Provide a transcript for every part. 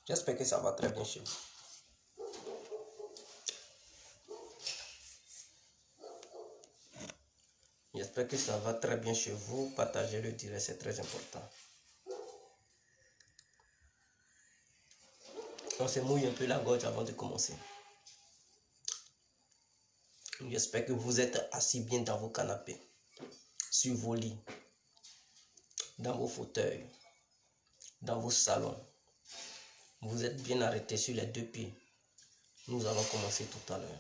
J'espère que ça va très bien chez vous. J'espère que ça va très bien chez vous. Partagez le direct, c'est très important. On se mouille un peu la gorge avant de commencer. J'espère que vous êtes assis bien dans vos canapés, sur vos lits, dans vos fauteuils, dans vos salons. Vous êtes bien arrêtés sur les deux pieds. Nous allons commencer tout à l'heure.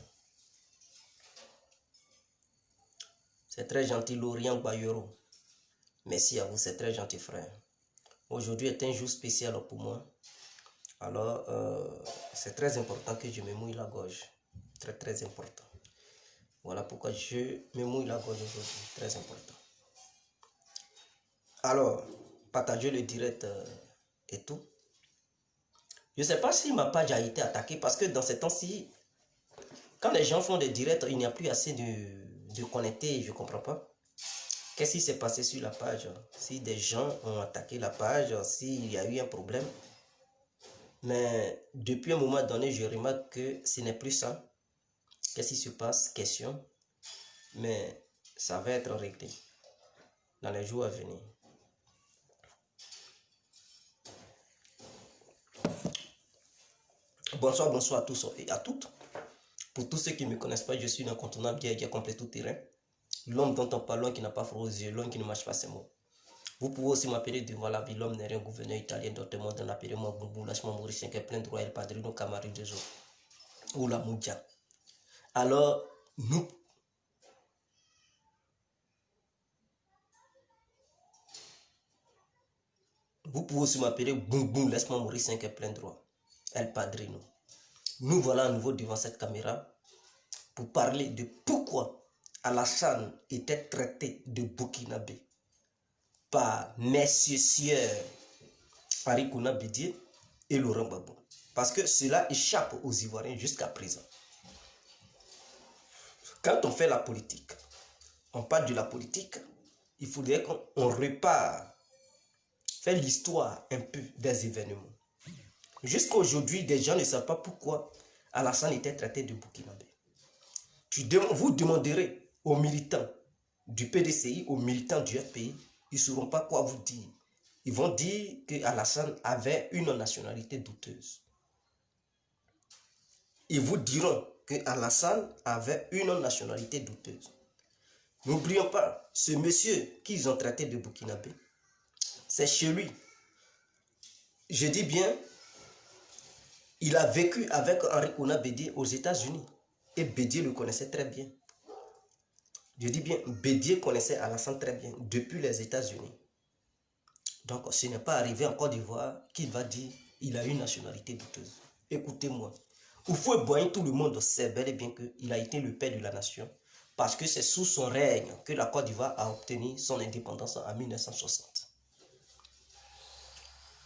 C'est très gentil, Lorient Bayero. Merci à vous, c'est très gentil, frère. Aujourd'hui est un jour spécial pour moi. Alors, c'est très important que je me mouille la gorge. Très, très important. Voilà pourquoi je me mouille la gorge aujourd'hui. Très important. Alors, partagez le direct et tout. Je ne sais pas si ma page a été attaquée parce que dans ces temps-ci, quand les gens font des directs, il n'y a plus assez de connectés. Je ne comprends pas. Qu'est-ce qui s'est passé sur la page? Si des gens ont attaqué la page, s'il y a eu un problème. Mais depuis un moment donné, je remarque que ce n'est plus ça. Qu'est-ce qui se passe? Question. Mais ça va être réglé dans les jours à venir. Bonsoir, bonsoir à tous et à toutes. Pour tous ceux qui ne me connaissent pas, je suis l'incontournable qui a complet tout terrain. L'homme dont on parle, l'homme qui n'a pas froid aux yeux, l'homme qui ne marche pas ses mots. Vous pouvez aussi m'appeler devant la vie, l'homme n'est rien, gouverneur italien, d'autres mondes, appelez-moi Boubou, lâche-moi mauricien, qui est plein droit, El Padrino, Camari de Zo, ou la Moudia. Alors, nous, vous pouvez aussi m'appeler Boubou, laisse-moi mauricien, qui est plein droit, El Padrino. Nous voilà à nouveau devant cette caméra pour parler de pourquoi Alassane était traité de Burkinabé par messieurs sieurs Arikouna Bédié et Laurent Gbagbo. Parce que cela échappe aux Ivoiriens jusqu'à présent. Quand on fait la politique, on parle de la politique, il faudrait qu'on repart, faire l'histoire un peu des événements. Jusqu'à aujourd'hui, des gens ne savent pas pourquoi Alassane était traité de Burkinabé. Vous demanderez aux militants du PDCI, aux militants du FPI, ils ne sauront pas quoi vous dire. Ils vont dire que Alassane avait une nationalité douteuse. Ils vous diront que Alassane avait une nationalité douteuse. N'oublions pas, ce monsieur qu'ils ont traité de Burkinabé, c'est chez lui. Je dis bien, il a vécu avec Arikouna Bédié aux États-Unis. Et Bédié le connaissait très bien. Je dis bien, Bédié connaissait Alassane très bien, depuis les États-Unis. Donc, ce n'est pas arrivé en Côte d'Ivoire qu'il va dire qu'il a une nationalité douteuse. Écoutez-moi. Houphouët-Boigny, tout le monde sait bel et bien qu'il a été le père de la nation. Parce que c'est sous son règne que la Côte d'Ivoire a obtenu son indépendance en 1960.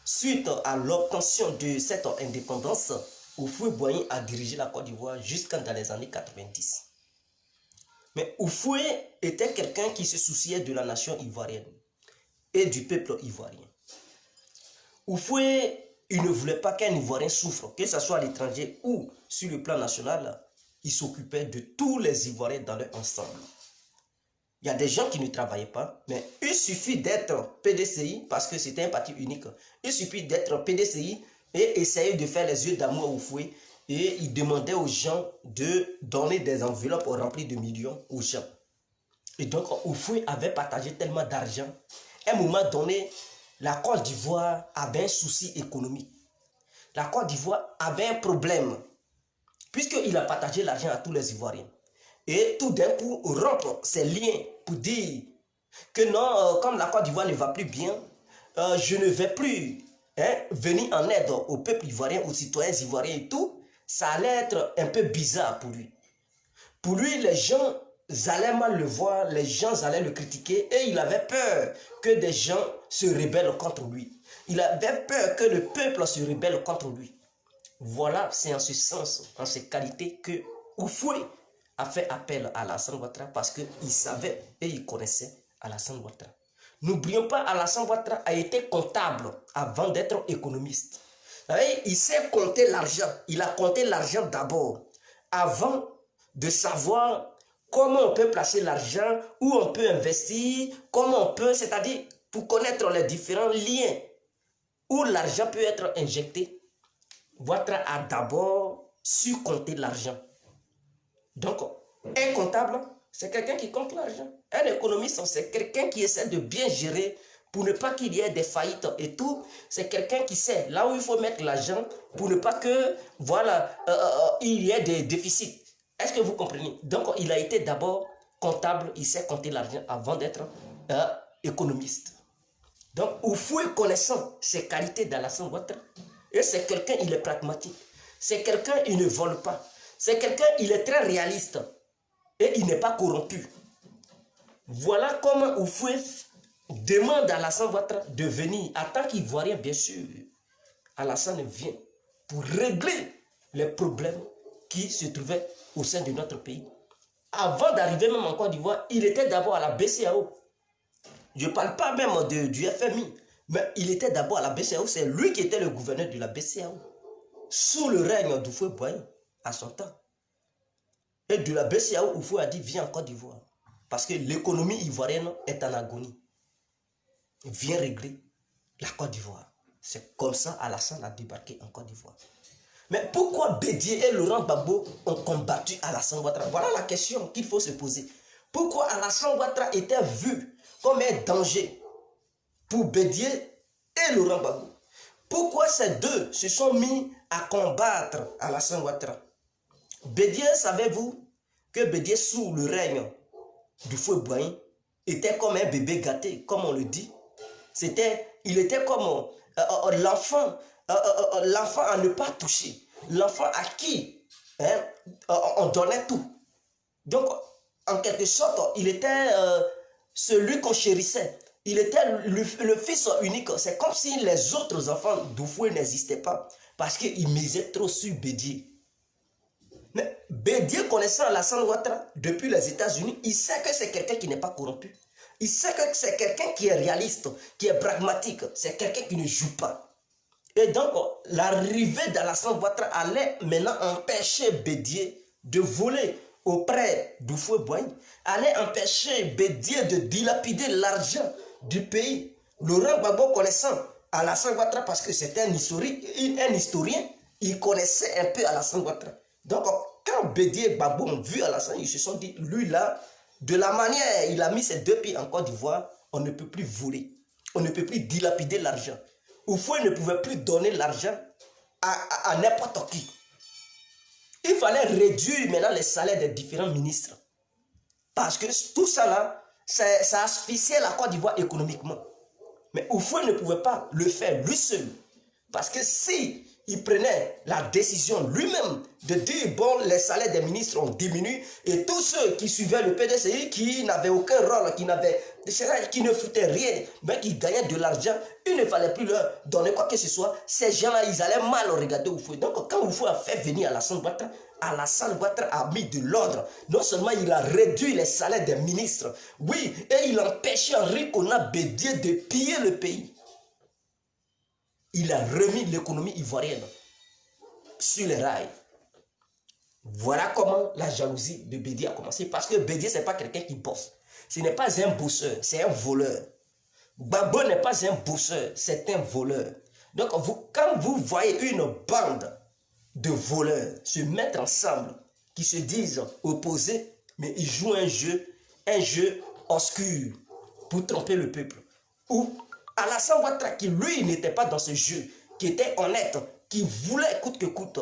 Suite à l'obtention de cette indépendance, Houphouët-Boigny a dirigé la Côte d'Ivoire jusqu'en dans les années 90. Mais Houphouët était quelqu'un qui se souciait de la nation ivoirienne et du peuple ivoirien. Houphouët, il ne voulait pas qu'un Ivoirien souffre, que ce soit à l'étranger ou sur le plan national. Il s'occupait de tous les Ivoiriens dans leur ensemble. Il y a des gens qui ne travaillaient pas, mais il suffit d'être PDCI, parce que c'était un parti unique. Il suffit d'être PDCI et essayer de faire les yeux d'amour à Houphouët. Et il demandait aux gens de donner des enveloppes remplies de millions aux gens. Et donc, Houphouët avait partagé tellement d'argent. À un moment donné, la Côte d'Ivoire avait un souci économique. La Côte d'Ivoire avait un problème, puisqu'il a partagé l'argent à tous les Ivoiriens. Et tout d'un coup, rompre ses liens pour dire que non, comme la Côte d'Ivoire ne va plus bien, je ne vais plus venir en aide au peuple ivoirien, aux citoyens ivoiriens et tout. Ça allait être un peu bizarre pour lui. Pour lui, les gens allaient mal le voir, les gens allaient le critiquer et il avait peur que des gens se rebellent contre lui. Il avait peur que le peuple se rebelle contre lui. Voilà, c'est en ce sens, en ces qualités que Houphouët a fait appel à Alassane Ouattara parce qu'il savait et il connaissait Alassane Ouattara. N'oublions pas, Alassane Ouattara a été comptable avant d'être économiste. Il sait compter l'argent. Il a compté l'argent d'abord. Avant de savoir comment on peut placer l'argent, où on peut investir, comment on peut, c'est-à-dire pour connaître les différents liens où l'argent peut être injecté. Ouattara a d'abord su compter l'argent. Donc, un comptable, c'est quelqu'un qui compte l'argent. Un économiste, c'est quelqu'un qui essaie de bien gérer pour ne pas qu'il y ait des faillites et tout. C'est quelqu'un qui sait là où il faut mettre l'argent pour ne pas que, voilà, il y ait des déficits. Est-ce que vous comprenez? Donc, il a été d'abord comptable, il sait compter l'argent avant d'être économiste. Donc, Houphouët connaissant ses qualités d'Alassane Ouattara, et c'est quelqu'un, il est pragmatique. C'est quelqu'un, il ne vole pas. C'est quelqu'un, il est très réaliste. Et il n'est pas corrompu. Voilà comment Houphouët demande à Alassane Ouattara de venir. En tant qu'Ivoirien, bien sûr, Alassane vient pour régler les problèmes qui se trouvaient au sein de notre pays. Avant d'arriver même en Côte d'Ivoire, il était d'abord à la BCEAO. Je ne parle pas même du FMI, mais il était d'abord à la BCEAO. C'est lui qui était le gouverneur de la BCEAO. Sous le règne d'Houphouët Boigny, à son temps. Et de la BCEAO, Houphouët a dit, viens en Côte d'Ivoire. Parce que l'économie ivoirienne est en agonie. Viens régler la Côte d'Ivoire. C'est comme ça Alassane a débarqué en Côte d'Ivoire. Mais pourquoi Bédié et Laurent Gbagbo ont combattu Alassane Ouattara? Voilà la question qu'il faut se poser. Pourquoi Alassane Ouattara était vu comme un danger pour Bédié et Laurent Gbagbo? Pourquoi ces deux se sont mis à combattre Alassane Ouattara? Bédié, savez-vous que Bédié, sous le règne du Houphouët Boigny, était comme un bébé gâté, comme on le dit. Il était comme l'enfant à ne pas toucher, l'enfant à qui on donnait tout. Donc, en quelque sorte, il était celui qu'on chérissait. Il était le fils unique. C'est comme si les autres enfants d'Houphouët n'existaient pas, parce qu'il misait trop sur Bédié. Mais Bédié, connaissant Alassane Ouattara depuis les États-Unis, il sait que c'est quelqu'un qui n'est pas corrompu. Il sait que c'est quelqu'un qui est réaliste, qui est pragmatique. C'est quelqu'un qui ne joue pas. Et donc, l'arrivée d'Alassane Ouattara allait maintenant empêcher Bédié de voler auprès d'Houphouët Boigny, allait empêcher Bédié de dilapider l'argent du pays. Laurent Gbagbo connaissant Alassane Ouattara, parce que c'était un historien, il connaissait un peu Alassane Ouattara. Donc, quand Bédié et Gbagbo ont vu Alassane, ils se sont dit, lui là, de la manière il a mis ses deux pieds en Côte d'Ivoire, on ne peut plus voler, on ne peut plus dilapider l'argent. Houphouët ne pouvait plus donner l'argent à n'importe qui. Il fallait réduire maintenant les salaires des différents ministres. Parce que tout ça là, ça asphyxiait la Côte d'Ivoire économiquement. Mais Houphouët ne pouvait pas le faire lui seul. Parce que si il prenait la décision lui-même de dire, bon, les salaires des ministres ont diminué et tous ceux qui suivaient le PDCI, qui n'avaient aucun rôle, qui ne foutaient rien, mais qui gagnaient de l'argent, il ne fallait plus leur donner quoi que ce soit. Ces gens-là, ils allaient mal regarder Houphouët. Donc, quand Houphouët a fait venir Alassane Ouattara a mis de l'ordre. Non seulement il a réduit les salaires des ministres, oui, et il a empêché Henri Konan Bédié de piller le pays. Il a remis l'économie ivoirienne sur les rails. Voilà comment la jalousie de Bédié a commencé. Parce que Bédié, ce n'est pas quelqu'un qui bosse. Ce n'est pas un bosseur, c'est un voleur. Gbagbo n'est pas un bosseur, c'est un voleur. Donc, quand vous voyez une bande de voleurs se mettre ensemble, qui se disent opposés, mais ils jouent un jeu obscur pour tromper le peuple. Ou Alassane Ouattara, qui lui n'était pas dans ce jeu, qui était honnête, qui voulait coûte que coûte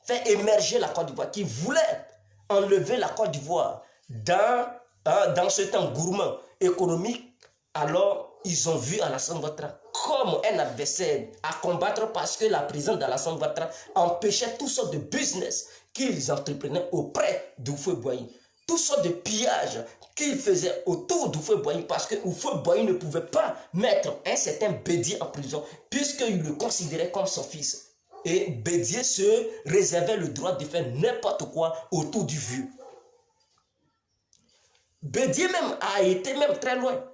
faire émerger la Côte d'Ivoire, qui voulait enlever la Côte d'Ivoire dans ce temps gourmand économique, alors ils ont vu Alassane Ouattara comme un adversaire à combattre, parce que la présence d'Alassane Ouattara empêchait toutes sortes de business qu'ils entreprenaient auprès d'Houphouët Boigny. Toutes sortes de pillages qu'il faisait autour d'Houphouët Boigny, parce que Houphouët Boigny ne pouvait pas mettre un certain Bédié en prison, puisqu'il le considérait comme son fils. Et Bédié se réservait le droit de faire n'importe quoi autour du vieux. Bédié même a été même très loin.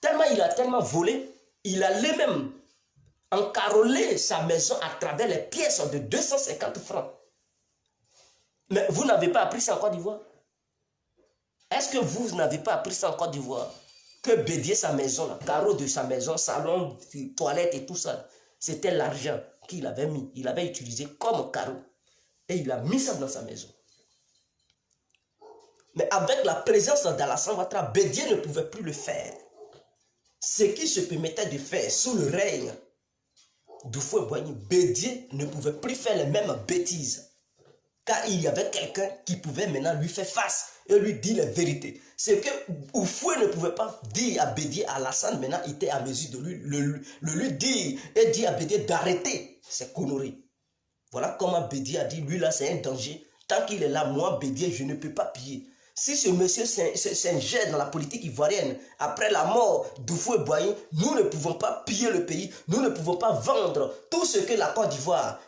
Tellement il a tellement volé, il allait même encaroler sa maison à travers les pièces de 250 francs. Mais vous n'avez pas appris ça en Côte d'Ivoire? Est-ce que vous n'avez pas appris ça en Côte d'Ivoire? Que Bédié, sa maison, le carreau de sa maison, salon, toilette et tout ça, c'était l'argent qu'il avait mis. Il avait utilisé comme carreau. Et il a mis ça dans sa maison. Mais avec la présence d'Alassane Ouattara, Bédié ne pouvait plus le faire. Ce qu'il se permettait de faire sous le règne d'Houphouët-Boigny, Bédié ne pouvait plus faire les mêmes bêtises. Car il y avait quelqu'un qui pouvait maintenant lui faire face et lui dire la vérité. Ce que Houphouët ne pouvait pas dire à Bédié, Alassane maintenant était à mesure de lui dire et dire à Bédié d'arrêter ses conneries. Voilà comment Bédié a dit, lui là c'est un danger. Tant qu'il est là, moi Bédié, je ne peux pas piller. Si ce monsieur s'ingère dans la politique ivoirienne, après la mort d'Houphouët-Boigny, nous ne pouvons pas piller le pays, nous ne pouvons pas vendre tout ce que la Côte d'Ivoire,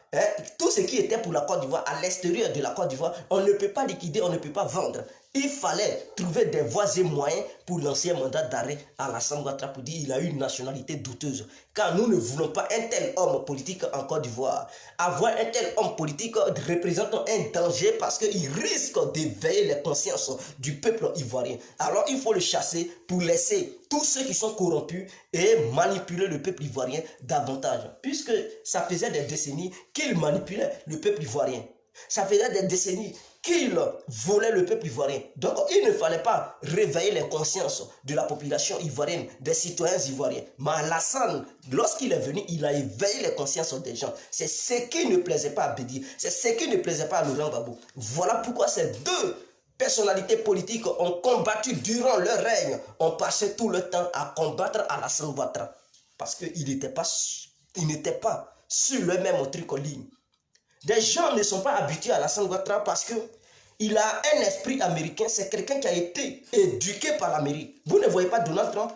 tout ce qui était pour la Côte d'Ivoire, à l'extérieur de la Côte d'Ivoire, on ne peut pas liquider, on ne peut pas vendre. Il fallait trouver des voies et moyens pour l'ancien mandat d'arrêt à Alassane Ouattara pour dire qu'il a une nationalité douteuse. Car nous ne voulons pas un tel homme politique en Côte d'Ivoire. Avoir un tel homme politique représente un danger parce qu'il risque d'éveiller les consciences du peuple ivoirien. Alors il faut le chasser pour laisser tous ceux qui sont corrompus et manipuler le peuple ivoirien davantage. Puisque ça faisait des décennies qu'il manipulait le peuple ivoirien. Ça faisait des décennies qu'il volait le peuple ivoirien. Donc il ne fallait pas réveiller les consciences de la population ivoirienne, des citoyens ivoiriens. Mais Alassane, lorsqu'il est venu, il a éveillé les consciences des gens. C'est ce qui ne plaisait pas à Bédié, c'est ce qui ne plaisait pas à Laurent Gbagbo. Voilà pourquoi ces deux personnalités politiques ont combattu durant leur règne, ont passé tout le temps à combattre Alassane Ouattara. Parce qu'il n'était pas sur le même truc en ligne. Des gens ne sont pas habitués à Alassane Ouattara parce qu'il a un esprit américain. C'est quelqu'un qui a été éduqué par l'Amérique. Vous ne voyez pas Donald Trump?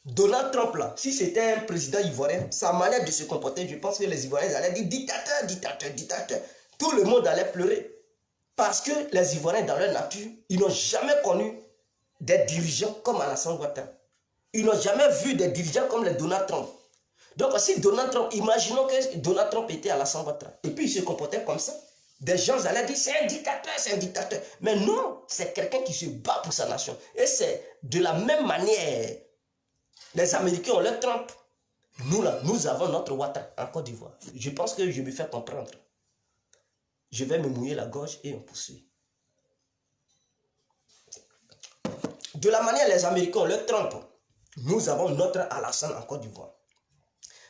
Donald Trump, là, si c'était un président ivoirien, sa manière de se comporter, je pense que les Ivoiriens allaient dire dictateur, dictateur, dictateur. Tout le monde allait pleurer. Parce que les Ivoiriens, dans leur nature, ils n'ont jamais connu des dirigeants comme Alassane Ouattara. Ils n'ont jamais vu des dirigeants comme les Donald Trump. Donc si Donald Trump, imaginons que Donald Trump était à Alassane Ouattara, et puis il se comportait comme ça, des gens allaient dire c'est un dictateur, c'est un dictateur. Mais non, c'est quelqu'un qui se bat pour sa nation. Et c'est de la même manière, les Américains ont leur Trump. Nous là, nous avons notre Ouattara en Côte d'Ivoire. Je pense que je me fais comprendre. Je vais me mouiller la gorge et on poursuit. De la manière les Américains ont leur Trump, nous avons notre Alassane en Côte d'Ivoire.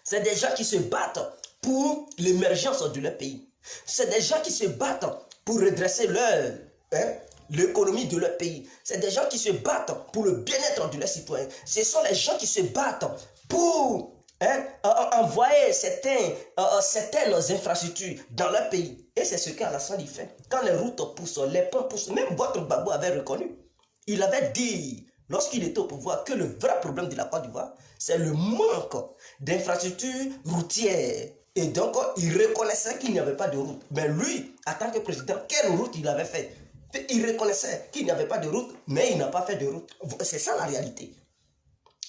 C'est des gens qui se battent pour l'émergence de leur pays. C'est des gens qui se battent pour redresser l'économie de leur pays. C'est des gens qui se battent pour le bien-être de leurs citoyens. Ce sont les gens qui se battent pour envoyer certaines infrastructures dans leur pays. Et c'est ce qu'Alassane fait. Quand les routes poussent, les ponts poussent, même votre Gbagbo avait reconnu. Il avait dit, lorsqu'il était au pouvoir, que le vrai problème de la Côte d'Ivoire, c'est le manque d'infrastructures routières. Et donc, il reconnaissait qu'il n'y avait pas de route. Mais lui, en tant que président, quelle route il avait fait? Il reconnaissait qu'il n'y avait pas de route, mais il n'a pas fait de route. C'est ça la réalité.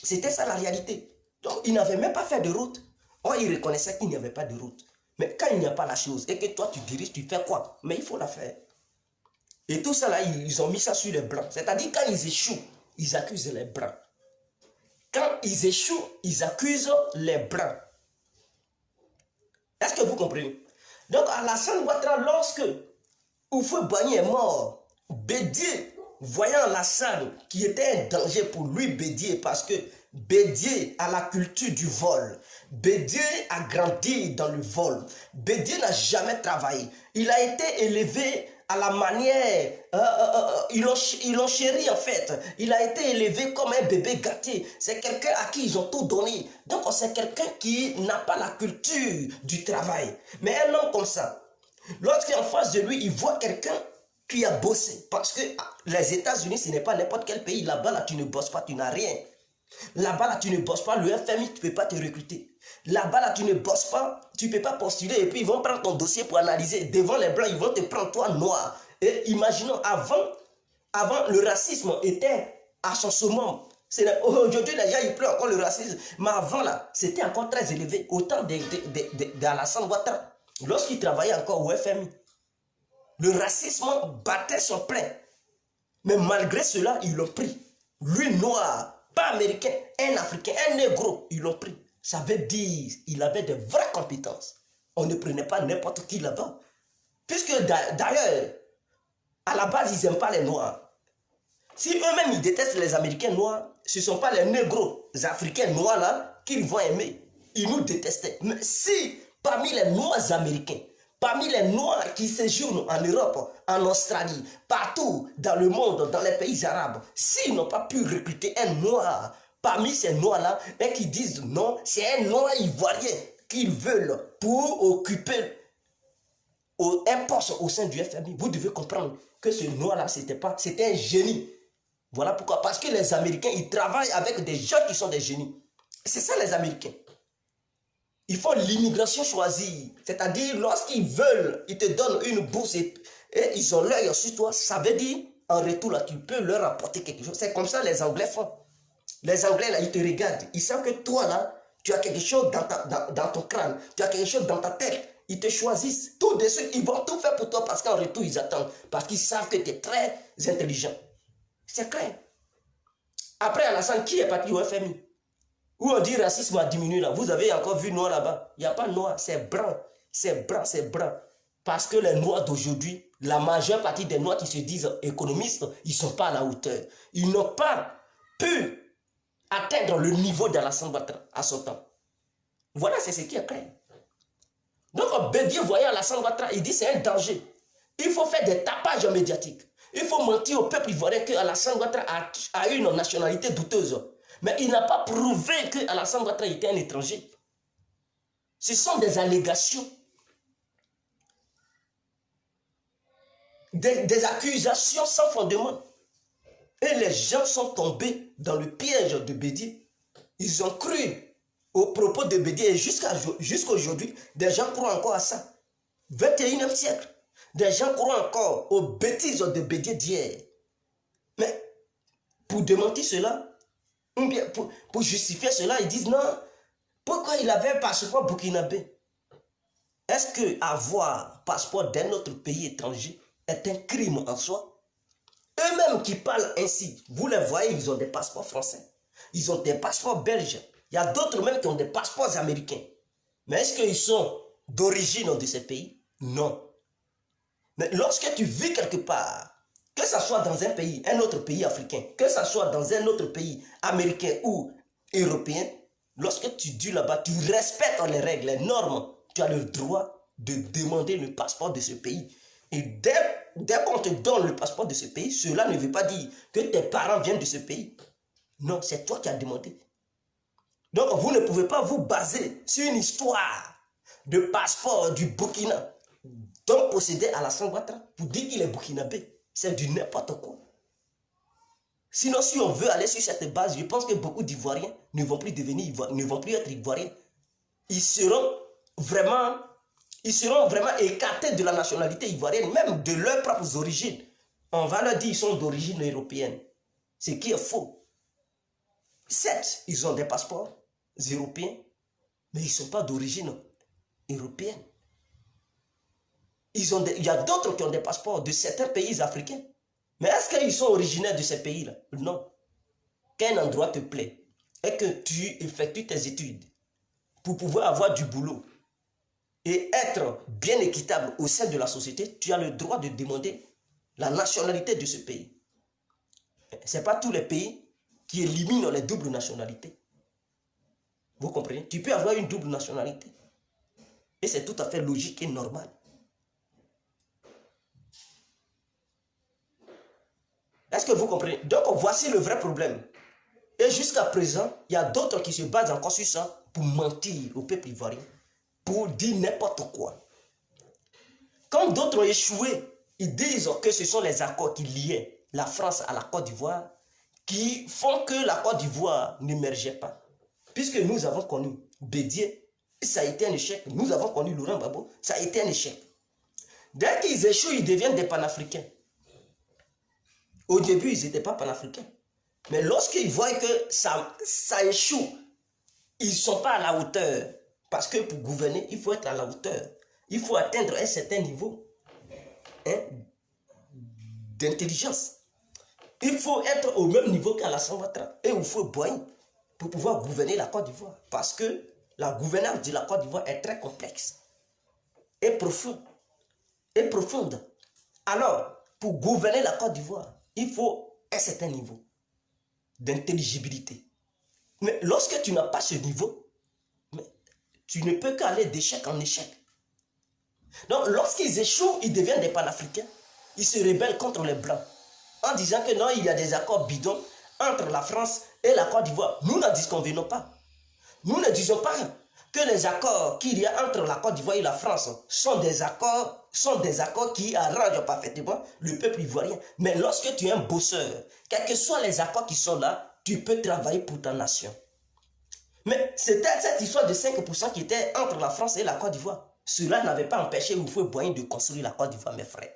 C'était ça la réalité. Donc, il n'avait même pas fait de route. Or, il reconnaissait qu'il n'y avait pas de route. Mais quand il n'y a pas la chose, et que toi tu diriges, tu fais quoi? Mais il faut la faire. Et tout ça là, ils ont mis ça sur les blancs. C'est-à-dire, quand ils échouent, ils accusent les blancs. Quand ils échouent, ils accusent les blancs. Est-ce que vous comprenez? Donc, Alassane Ouattara, lorsque Houphouët-Boigny est mort, Bédié, voyant Alassane qui était un danger pour lui, Bédié, parce que Bédié a la culture du vol. Bédié a grandi dans le vol. Bédié n'a jamais travaillé. Il a été élevé à la manière, ils l'ont chéri en fait. Il a été élevé comme un bébé gâté. C'est quelqu'un à qui ils ont tout donné. Donc c'est quelqu'un qui n'a pas la culture du travail. Mais un homme comme ça, lorsqu'en face de lui, il voit quelqu'un qui a bossé. Parce que les États-Unis, ce n'est pas n'importe quel pays. Là-bas, là, tu ne bosses pas, tu n'as rien. Là-bas, là, tu ne bosses pas, le FMI, tu ne peux pas te recruter. Là-bas, là, tu ne bosses pas, tu ne peux pas postuler et puis ils vont prendre ton dossier pour analyser. Devant les blancs, ils vont te prendre toi noir. Et imaginons, avant le racisme était à son summum. Aujourd'hui, les gens, ils pleurent encore le racisme. Mais avant, là, c'était encore très élevé. Au temps d'Alassane Ouattara, lorsqu'il travaillait encore au FMI, le racisme battait son plein. Mais malgré cela, ils l'ont pris. Lui, noir, pas américain, un africain, un négro, ils l'ont pris. Ça veut dire qu'il avait de vraies compétences. On ne prenait pas n'importe qui là-bas. Puisque d'ailleurs, à la base, ils n'aiment pas les noirs. Si eux-mêmes, ils détestent les Américains noirs, ce ne sont pas les négros, les Africains noirs là, qu'ils vont aimer. Ils nous détestaient. Mais si, parmi les noirs américains, parmi les noirs qui séjournent en Europe, en Australie, partout dans le monde, dans les pays arabes, s'ils n'ont pas pu recruter un noir parmi ces noirs-là, et qui disent non, c'est un noir ivoirien qu'ils veulent pour occuper un poste au sein du FMI, vous devez comprendre que ce noir-là, c'était un génie. Voilà pourquoi. Parce que les Américains, ils travaillent avec des gens qui sont des génies. C'est ça les Américains. Ils font l'immigration choisie. C'est-à-dire, lorsqu'ils veulent, ils te donnent une bourse et ils ont l'œil sur toi. Ça veut dire, en retour, là, tu peux leur apporter quelque chose. C'est comme ça les Anglais font. Les Anglais, là, ils te regardent. Ils savent que toi, là, tu as quelque chose dans ton crâne. Tu as quelque chose dans ta tête. Ils te choisissent. Tout de suite, ils vont tout faire pour toi parce qu'en retour, ils attendent. Parce qu'ils savent que tu es très intelligent. C'est clair. Après Alassane, qui est parti au FMI? Où on dit racisme a diminué là. Vous avez encore vu noir là-bas. Il n'y a pas noir, c'est blanc. C'est blanc, c'est blanc. Parce que les noirs d'aujourd'hui, la majeure partie des noirs qui se disent économistes, ils ne sont pas à la hauteur. Ils n'ont pas pu atteindre le niveau d'Alassane Ouattara à son temps. Voilà, c'est ce qui est clair. Donc, Bédié voyant Alassane Ouattara, il dit c'est un danger. Il faut faire des tapages médiatiques. Il faut mentir au peuple ivoirien que Alassane Ouattara a une nationalité douteuse. Mais il n'a pas prouvé que Alassane Ouattara était un étranger. Ce sont des allégations. Des accusations sans fondement. Et les gens sont tombés dans le piège de Bédié. Ils ont cru aux propos de Bédié et jusqu'à aujourd'hui, des gens croient encore à ça. 21e siècle. Des gens croient encore aux bêtises de Bédié d'hier. Mais pour démentir cela, ou bien pour justifier cela, ils disent non. Pourquoi il avait un passeport burkinabé? Est-ce que avoir passeport d'un autre pays étranger est un crime en soi? Eux-mêmes qui parlent ainsi, vous les voyez, ils ont des passeports français. Ils ont des passeports belges. Il y a d'autres même qui ont des passeports américains. Mais est-ce qu'ils sont d'origine de ces pays? Non. Mais lorsque tu vis quelque part, que ce soit dans un pays, un autre pays africain, que ce soit dans un autre pays américain ou européen, lorsque tu dis là-bas, tu respectes les règles, les normes, tu as le droit de demander le passeport de ce pays. Et dès qu'on te donne le passeport de ce pays, cela ne veut pas dire que tes parents viennent de ce pays. Non, c'est toi qui as demandé. Donc, vous ne pouvez pas vous baser sur une histoire de passeport du Burkina dont possédait Alassane Ouattara pour dire qu'il est burkinabé. C'est du n'importe quoi. Sinon, si on veut aller sur cette base, je pense que beaucoup d'Ivoiriens ne vont plus être Ivoiriens. Ils seront vraiment écartés de la nationalité ivoirienne, même de leurs propres origines. On va leur dire qu'ils sont d'origine européenne. Ce qui est faux. Certes, ils ont des passeports européens, mais ils ne sont pas d'origine européenne. Il y a d'autres qui ont des passeports de certains pays africains. Mais est-ce qu'ils sont originaires de ces pays-là? Non. Qu'un endroit te plaît et que tu effectues tes études pour pouvoir avoir du boulot et être bien équitable au sein de la société, tu as le droit de demander la nationalité de ce pays. Ce n'est pas tous les pays qui éliminent les doubles nationalités. Vous comprenez? Tu peux avoir une double nationalité. Et c'est tout à fait logique et normal. Est-ce que vous comprenez? Donc, voici le vrai problème. Et jusqu'à présent, il y a d'autres qui se basent encore sur ça pour mentir au peuple ivoirien, pour dire n'importe quoi. Quand d'autres ont échoué, ils disent que ce sont les accords qui liaient la France à la Côte d'Ivoire qui font que la Côte d'Ivoire n'émergeait pas. Puisque nous avons connu Bédié, ça a été un échec. Nous avons connu Laurent Gbagbo, ça a été un échec. Dès qu'ils échouent, ils deviennent des panafricains. Au début, ils n'étaient pas panafricains. Mais lorsqu'ils voient que ça échoue, ils ne sont pas à la hauteur. Parce que pour gouverner, il faut être à la hauteur. Il faut atteindre un certain niveau, hein, d'intelligence. Il faut être au même niveau qu'Alassane Ouattara et Houphouët-Boigny pour pouvoir gouverner la Côte d'Ivoire. Parce que la gouvernance de la Côte d'Ivoire est très complexe et profonde. Alors, pour gouverner la Côte d'Ivoire, il faut un certain niveau d'intelligibilité. Mais lorsque tu n'as pas ce niveau, tu ne peux qu'aller d'échec en échec. Donc, lorsqu'ils échouent, ils deviennent des panafricains. Ils se rebellent contre les Blancs en disant que non, il y a des accords bidons entre la France et la Côte d'Ivoire. Nous n'en disconvenons pas. Nous ne disons pas que les accords qu'il y a entre la Côte d'Ivoire et la France sont des accords qui arrangent parfaitement le peuple ivoirien. Mais lorsque tu es un bosseur, quels que soient les accords qui sont là, tu peux travailler pour ta nation. Mais c'était cette histoire de 5% qui était entre la France et la Côte d'Ivoire. Cela n'avait pas empêché Houphouët-Boigny de construire la Côte d'Ivoire, mes frères.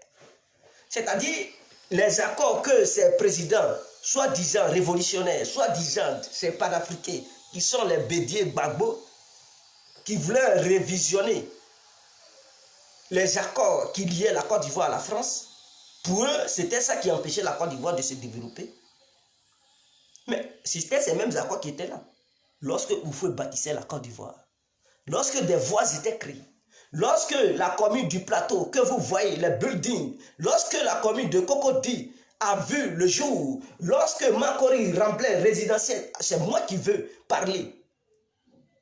C'est-à-dire, les accords que ces présidents, soi-disant révolutionnaires, soi-disant ces panafricains, qui sont les Bédier Gbagbo, qui voulaient révisionner les accords qui liaient la Côte d'Ivoire à la France, pour eux, c'était ça qui empêchait la Côte d'Ivoire de se développer. Mais c'était ces mêmes accords qui étaient là. Lorsque Houphouët bâtissait la Côte d'Ivoire, lorsque des voies étaient créées, lorsque la commune du plateau, que vous voyez, les buildings, lorsque la commune de Cocody a vu le jour, lorsque Makori Remblai résidentiel, c'est moi qui veux parler.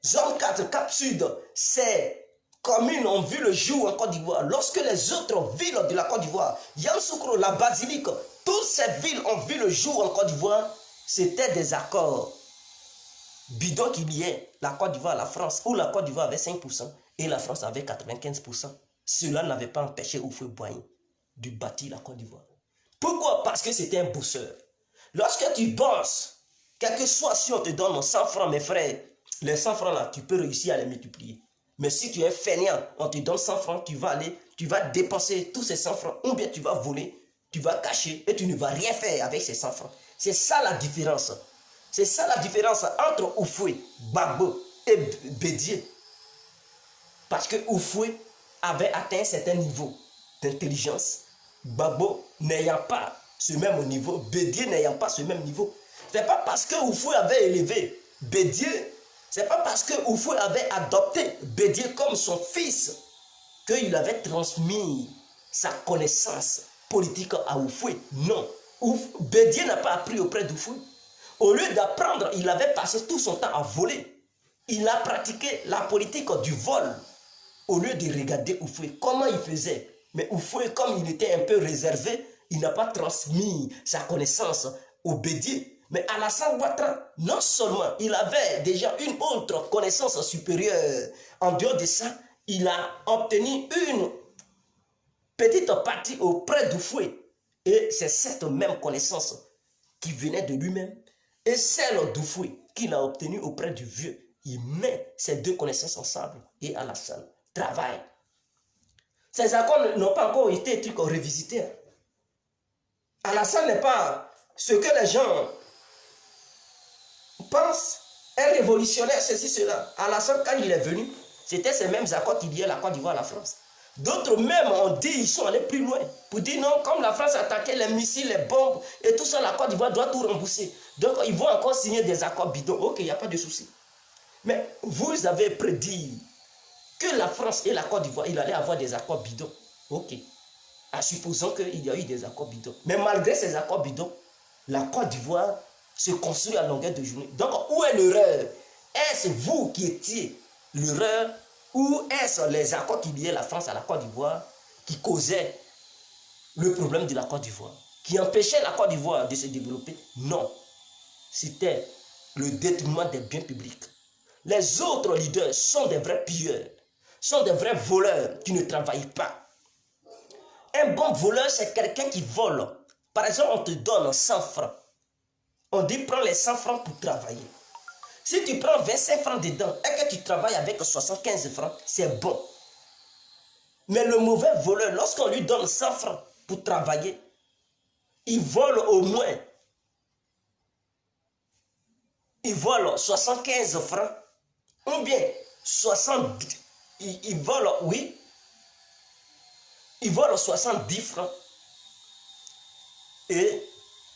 Zone 4, Cap Sud, ces communes ont vu le jour en Côte d'Ivoire. Lorsque les autres villes de la Côte d'Ivoire, Yamoussoukro, la Basilique, toutes ces villes ont vu le jour en Côte d'Ivoire, c'était des accords bidons qui liaient la Côte d'Ivoire à la France, où la Côte d'Ivoire avait 5% et la France avait 95%. Cela n'avait pas empêché Houphouët-Boigny de bâtir la Côte d'Ivoire. Pourquoi? Parce que c'était un bosseur. Lorsque tu bosses, quel que soit si on te donne 100 francs, mes frères, les 100 francs là, tu peux réussir à les multiplier. Mais si tu es fainéant, on te donne 100 francs, tu vas dépenser tous ces 100 francs, ou bien tu vas voler, tu vas cacher et tu ne vas rien faire avec ces 100 francs. C'est ça la différence. C'est ça la différence entre Houphouët, Gbagbo et Bédier. Parce que Houphouët avait atteint un certain niveau d'intelligence. Gbagbo n'ayant pas ce même niveau, Bédier n'ayant pas ce même niveau. Ce n'est pas parce que Houphouët avait élevé Bédier, ce n'est pas parce que Houphouët avait adopté Bédier comme son fils qu'il avait transmis sa connaissance politique à Houphouët. Non, Bédier n'a pas appris auprès d'Houphouët. Au lieu d'apprendre, il avait passé tout son temps à voler. Il a pratiqué la politique du vol. Au lieu de regarder Houphouët, comment il faisait. Mais Houphouët, comme il était un peu réservé, il n'a pas transmis sa connaissance au Bédier. Mais Alassane Ouattara, non seulement il avait déjà une autre connaissance supérieure, en dehors de ça, il a obtenu une petite partie auprès d'Houphouët. Et c'est cette même connaissance qui venait de lui-même et celle d'Houphouët qu'il a obtenue auprès du vieux. Il met ces deux connaissances ensemble et Alassane travaille. Ces accords n'ont pas encore été revisités. Alassane n'est pas ce que les gens pensent, un révolutionnaire, ceci, cela. Alassane, quand il est venu, c'était ces mêmes accords qui liaient la Côte d'Ivoire à la France. D'autres même ont dit, ils sont allés plus loin, pour dire non, comme la France attaquait les missiles, les bombes, et tout ça, la Côte d'Ivoire doit tout rembourser. Donc, ils vont encore signer des accords bidons. Ok, il n'y a pas de souci. Mais vous avez prédit que la France et la Côte d'Ivoire, il allait avoir des accords bidons. Ok. En supposant qu'il y a eu des accords bidons. Mais malgré ces accords bidons, la Côte d'Ivoire se construit à longueur de journée. Donc, où est l'erreur? Est-ce vous qui étiez l'erreur? Ou est-ce les accords qui liaient la France à la Côte d'Ivoire qui causaient le problème de la Côte d'Ivoire? Qui empêchaient la Côte d'Ivoire de se développer? Non. C'était le détournement des biens publics. Les autres leaders sont des vrais pilleurs, sont des vrais voleurs qui ne travaillent pas. Un bon voleur, c'est quelqu'un qui vole. Par exemple, on te donne 100 francs. On dit prends les 100 francs pour travailler. Si tu prends 25 francs dedans et que tu travailles avec 75 francs, c'est bon. Mais le mauvais voleur, lorsqu'on lui donne 100 francs pour travailler, il vole au moins ils volent 75 francs, ou bien 60, ils volent, oui, ils volent 70 francs et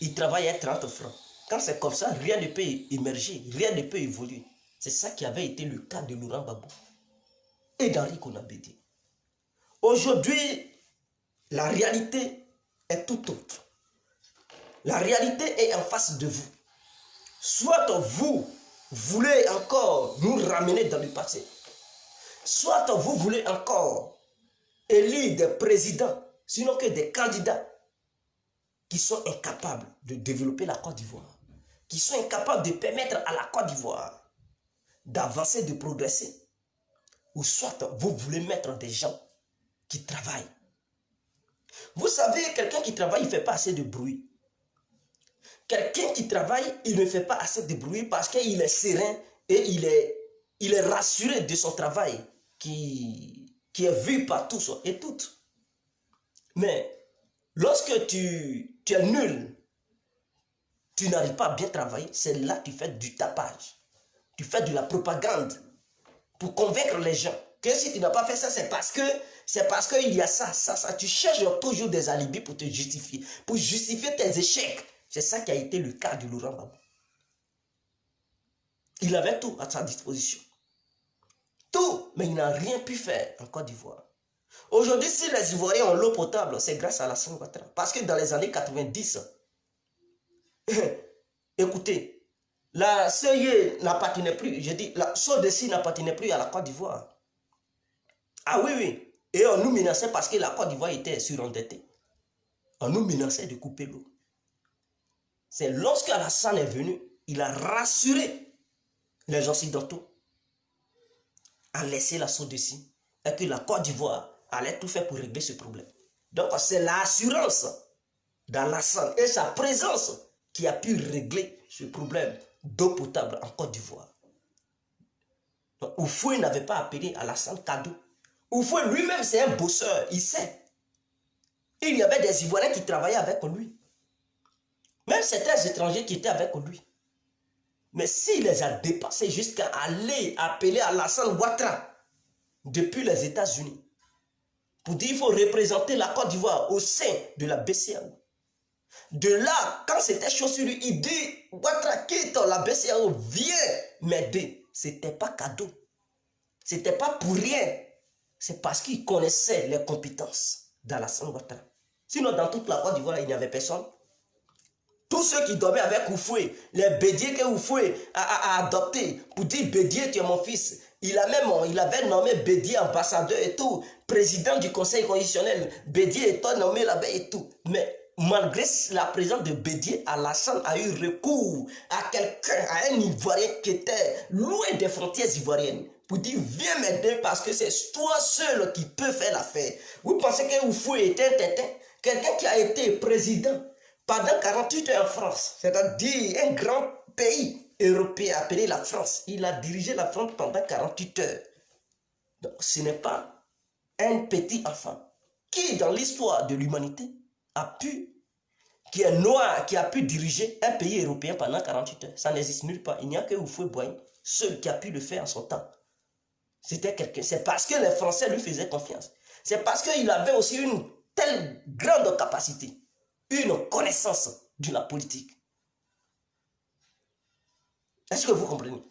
ils travaillent à 30 francs. Quand c'est comme ça, rien ne peut émerger, rien ne peut évoluer. C'est ça qui avait été le cas de Laurent Gbagbo et d'Henri Konan Bédié. Aujourd'hui, la réalité est tout autre. La réalité est en face de vous. Soit vous voulez encore nous ramener dans le passé, soit vous voulez encore élire des présidents, sinon que des candidats qui sont incapables de développer la Côte d'Ivoire, qui sont incapables de permettre à la Côte d'Ivoire d'avancer, de progresser, ou soit vous voulez mettre des gens qui travaillent. Vous savez, quelqu'un qui travaille, il ne fait pas assez de bruit. Quelqu'un qui travaille, il ne fait pas assez de bruit parce qu'il est serein et il est rassuré de son travail qui est vu par tous et toutes. Mais lorsque tu es nul, tu n'arrives pas à bien travailler, c'est là que tu fais du tapage. Tu fais de la propagande pour convaincre les gens que si tu n'as pas fait ça, c'est parce qu'il y a ça, ça, ça. Tu cherches toujours des alibis pour te justifier, pour justifier tes échecs. C'est ça qui a été le cas de Laurent Gbagbo. Il avait tout à sa disposition. Tout, mais il n'a rien pu faire en Côte d'Ivoire. Aujourd'hui, si les Ivoiriens ont l'eau potable, c'est grâce à Alassane Ouattara. Parce que dans les années 90, écoutez, la CEI n'appartenait plus, je dis, la SODECI n'appartenait plus à la Côte d'Ivoire. Ah oui, oui. Et on nous menaçait parce que la Côte d'Ivoire était surendettée. On nous menaçait de couper l'eau. C'est lorsque Alassane est venu, il a rassuré les Occidentaux à laisser la SODECI et que la Côte d'Ivoire allait tout faire pour régler ce problème. Donc c'est l'assurance d'Alassane et sa présence qui a pu régler ce problème d'eau potable en Côte d'Ivoire. Houphouët n'avait pas appelé Alassane cadeau. Houphouët lui-même c'est un bosseur, il sait. Il y avait des Ivoiriens qui travaillaient avec lui. Même certains étrangers qui étaient avec lui. Mais s'il les a dépassés jusqu'à aller appeler Alassane Ouattara depuis les États-Unis pour dire qu'il faut représenter la Côte d'Ivoire au sein de la BCEAO. De là, quand c'était chaud sur lui, il dit Ouattara quitte la BCEAO, viens m'aider. C'était pas cadeau. C'était pas pour rien. C'est parce qu'il connaissait les compétences d'Alassane Ouattara. Sinon, dans toute la Côte d'Ivoire, il n'y avait personne. Tous ceux qui dormaient avec Houphouët, les Bédié que Houphouët a adopté pour dire Bédié, tu es mon fils. Il avait nommé Bédié ambassadeur et tout, président du conseil constitutionnel. Bédié était nommé là-bas et tout. Mais malgré la présence de Bédié, Alassane a eu recours à quelqu'un, à un Ivoirien qui était loin des frontières ivoiriennes. Pour dire, viens m'aider parce que c'est toi seul qui peux faire l'affaire. Vous pensez que Houphouët était un tétin? Quelqu'un qui a été président pendant 48 heures en France, c'est-à-dire un grand pays européen appelé la France. Il a dirigé la France pendant 48 heures. Donc ce n'est pas un petit enfant qui, dans l'histoire de l'humanité, qui est noir, qui a pu diriger un pays européen pendant 48 heures. Ça n'existe nulle part. Il n'y a que Houphouët Boigny, seul qui a pu le faire en son temps. C'était quelqu'un. C'est parce que les Français lui faisaient confiance. C'est parce qu'il avait aussi une telle grande capacité, une connaissance de la politique. Est-ce que vous comprenez?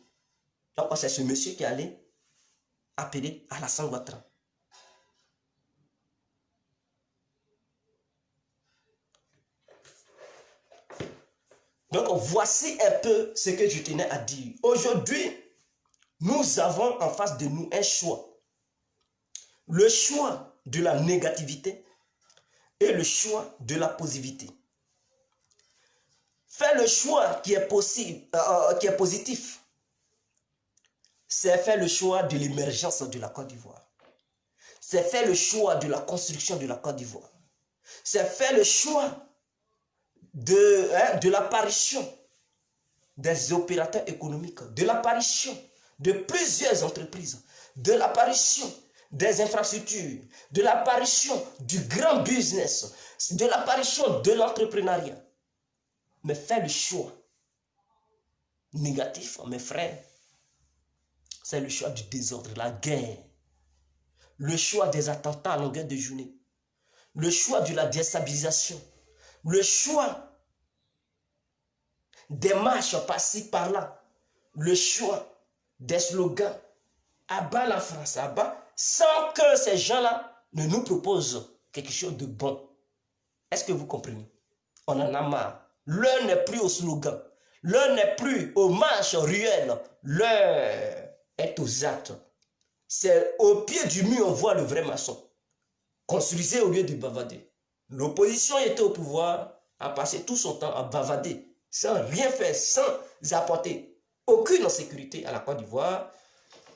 Donc c'est ce monsieur qui allait appeler Alassane Ouattara. Donc voici un peu ce que je tenais à dire. Aujourd'hui, nous avons en face de nous un choix. Le choix de la négativité et le choix de la positivité. Faire le choix qui est possible, qui est positif, c'est faire le choix de l'émergence de la Côte d'Ivoire. C'est faire le choix de la construction de la Côte d'Ivoire. C'est faire le choix de l'apparition des opérateurs économiques, de l'apparition de plusieurs entreprises, de l'apparition des infrastructures, de l'apparition du grand business, de l'apparition de l'entrepreneuriat. Mais faire le choix négatif, mes frères, c'est le choix du désordre, la guerre, le choix des attentats à longueur de journée, le choix de la déstabilisation, le choix des marches par-ci, par-là, le choix des slogans, à bas la France, à bas, sans que ces gens-là ne nous proposent quelque chose de bon. Est-ce que vous comprenez? On en a marre. L'heure n'est plus au slogan, l'heure n'est plus aux marches ruelles, l'heure est aux actes. C'est au pied du mur on voit le vrai maçon. Construisez au lieu de bavader. L'opposition était au pouvoir, a passé tout son temps à bavader, sans rien faire, sans apporter aucune sécurité à la Côte d'Ivoire,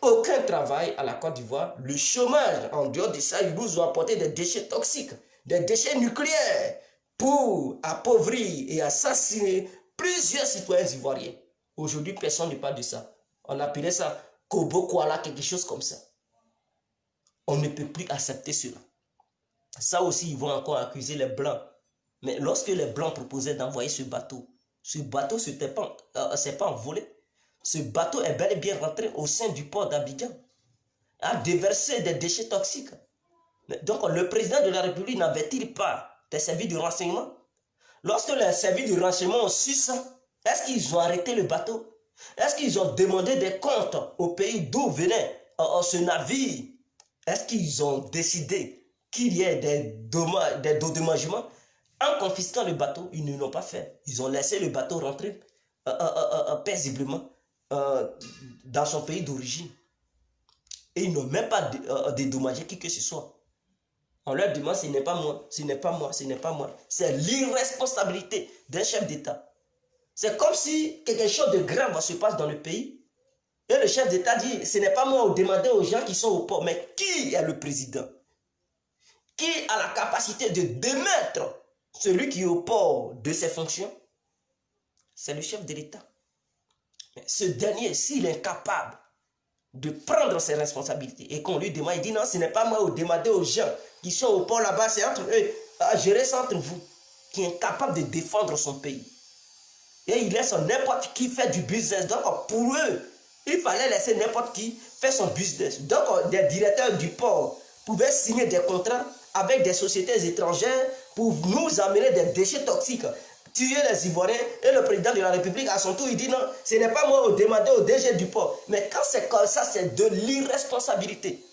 aucun travail à la Côte d'Ivoire. Le chômage, en dehors de ça, ils nous ont apporté des déchets toxiques, des déchets nucléaires pour appauvrir et assassiner plusieurs citoyens ivoiriens. Aujourd'hui, personne ne parle de ça. On appelait ça Kobo Kuala, quelque chose comme ça. On ne peut plus accepter cela. Ça aussi, ils vont encore accuser les Blancs. Mais lorsque les Blancs proposaient d'envoyer ce bateau ne s'est pas envolé. Ce bateau est bel et bien rentré au sein du port d'Abidjan, a déversé des déchets toxiques. Donc le président de la République n'avait-il pas des services de renseignement? Lorsque les services de renseignement ont su ça, est-ce qu'ils ont arrêté le bateau? Est-ce qu'ils ont demandé des comptes au pays d'où venait ce navire? Est-ce qu'ils ont décidé qu'il y ait des dédommagements? En confisquant le bateau, ils ne l'ont pas fait. Ils ont laissé le bateau rentrer paisiblement dans son pays d'origine. Et ils n'ont même pas dédommagé qui que ce soit. On leur demande, ce n'est pas moi, ce n'est pas moi, ce n'est pas moi. C'est l'irresponsabilité d'un chef d'État. C'est comme si quelque chose de grave se passe dans le pays. Et le chef d'État dit, ce n'est pas moi, on demandait aux gens qui sont au port. Mais qui est le président? Qui a la capacité de démettre celui qui est au port de ses fonctions? C'est le chef de l'État. Ce dernier, s'il est capable de prendre ses responsabilités et qu'on lui demande, il dit non, ce n'est pas moi, demander aux gens qui sont au port là-bas, c'est entre eux, à gérer ça entre vous, qui est capable de défendre son pays. Et il laisse n'importe qui faire du business. Donc pour eux, il fallait laisser n'importe qui faire son business. Donc des directeurs du port pouvaient signer des contrats avec des sociétés étrangères pour nous amener des déchets toxiques, tuer les Ivoiriens. Et le président de la République, à son tour, il dit non, ce n'est pas moi, demander au DG du port. Mais quand c'est comme ça, c'est de l'irresponsabilité.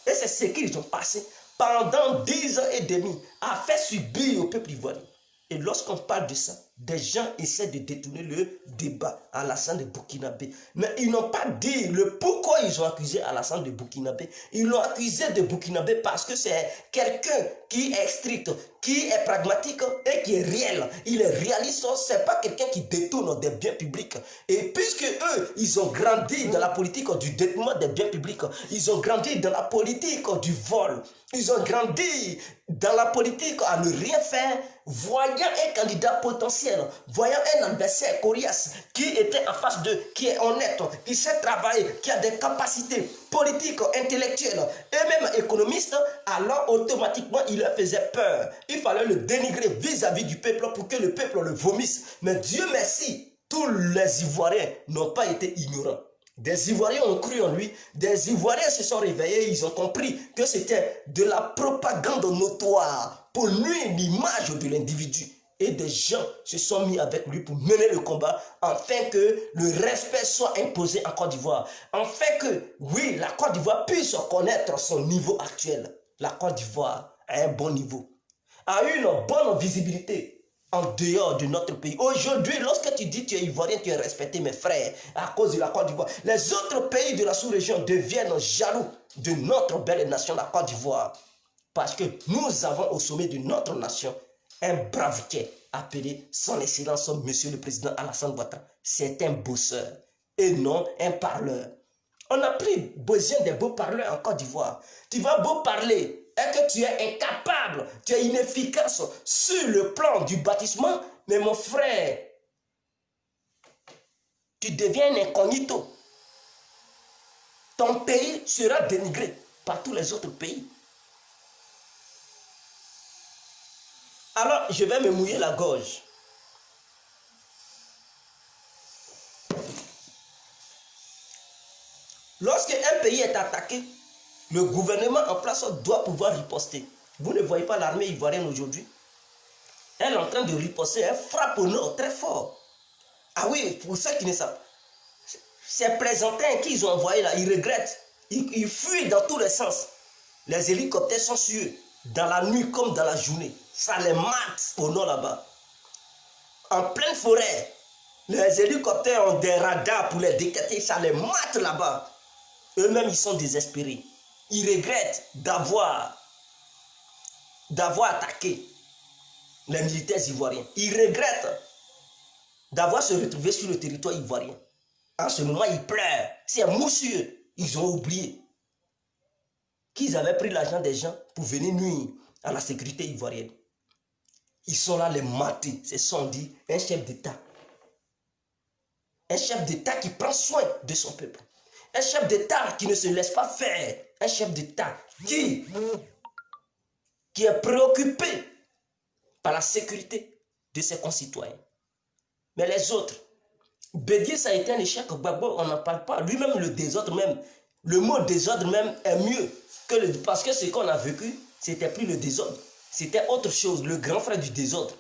Et c'est ce qu'ils ont passé pendant 10 ans et demi à faire subir au peuple ivoirien. Et lorsqu'on parle de ça, des gens essaient de détourner le débat à Alassane de Burkinabé. Mais ils n'ont pas dit le pourquoi ils ont accusé Alassane de Burkinabé. Ils l'ont accusé de Burkinabé parce que c'est quelqu'un qui est strict, qui est pragmatique et qui est réel. Il est réaliste, ce n'est pas quelqu'un qui détourne des biens publics. Et puisque eux, ils ont grandi dans la politique du détournement des biens publics, ils ont grandi dans la politique du vol, ils ont grandi dans la politique à ne rien faire, voyant un candidat potentiel, voyant un adversaire coriace qui était en face d'eux, qui est honnête, qui sait travailler, qui a des capacités politiques, intellectuelles et même économistes, alors automatiquement il leur faisait peur. Il fallait le dénigrer vis-à-vis du peuple pour que le peuple le vomisse. Mais Dieu merci, tous les Ivoiriens n'ont pas été ignorants. Des Ivoiriens ont cru en lui, des Ivoiriens se sont réveillés, ils ont compris que c'était de la propagande notoire pour nuire l'image de l'individu. Et des gens se sont mis avec lui pour mener le combat, afin que le respect soit imposé en Côte d'Ivoire. Afin que, oui, la Côte d'Ivoire puisse connaître son niveau actuel. La Côte d'Ivoire a un bon niveau, a une bonne visibilité en dehors de notre pays. Aujourd'hui, lorsque tu dis que tu es ivoirien, tu es respecté, mes frères, à cause de la Côte d'Ivoire. Les autres pays de la sous-région deviennent jaloux de notre belle nation, la Côte d'Ivoire. Parce que nous avons au sommet de notre nation un braviquet appelé son excellence, monsieur le président Alassane Ouattara. C'est un bosseur et non un parleur. On a plus besoin des beaux parleurs en Côte d'Ivoire. Tu vas beau parler et que tu es incapable, tu es inefficace sur le plan du bâtiment, mais mon frère, tu deviens un incognito. Ton pays sera dénigré par tous les autres pays. Alors, je vais me mouiller la gorge. Lorsqu'un pays est attaqué, le gouvernement en place doit pouvoir riposter. Vous ne voyez pas l'armée ivoirienne aujourd'hui? Elle est en train de riposter, elle frappe au nord très fort. Ah oui, pour ceux qui ne savent, ces plaisantins qu'ils ont envoyés là, ils regrettent. Ils fuient dans tous les sens. Les hélicoptères sont sur eux, dans la nuit comme dans la journée. Ça les mate au nord là-bas. En pleine forêt, les hélicoptères ont des radars pour les détecter, ça les mate là-bas. Eux-mêmes, ils sont désespérés. Ils regrettent d'avoir attaqué les militaires ivoiriens. Ils regrettent d'avoir se retrouvé sur le territoire ivoirien. En ce moment, ils pleurent. C'est mousseux. Ils ont oublié qu'ils avaient pris l'argent des gens pour venir nuire à la sécurité ivoirienne. Ils sont là les matés. C'est ça on dit un chef d'État. Un chef d'État qui prend soin de son peuple. Un chef d'État qui ne se laisse pas faire. Un chef d'État qui est préoccupé par la sécurité de ses concitoyens. Mais les autres, Bédier, ça a été un échec. Gbagbo, on n'en parle pas. Lui-même, le désordre même, le mot désordre même est mieux que le... Parce que ce qu'on a vécu, c'était plus le désordre. C'était autre chose, le grand frère du désordre.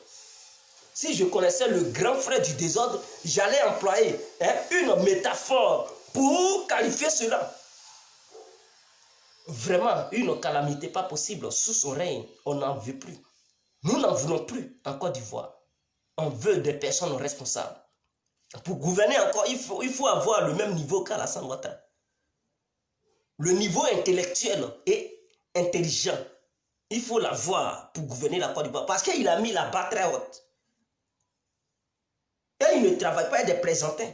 Si je connaissais le grand frère du désordre, j'allais employer une métaphore pour qualifier cela. Vraiment, une calamité pas possible. Sous son règne, on n'en veut plus. Nous n'en voulons plus en Côte d'Ivoire. On veut des personnes responsables. Pour gouverner encore, il faut avoir le même niveau qu'Alassane Ouattara. Le niveau intellectuel et intelligent, il faut l'avoir pour gouverner la Côte d'Ivoire. Parce qu'il a mis la barre très haute. Et il ne travaille pas avec des plaisantins.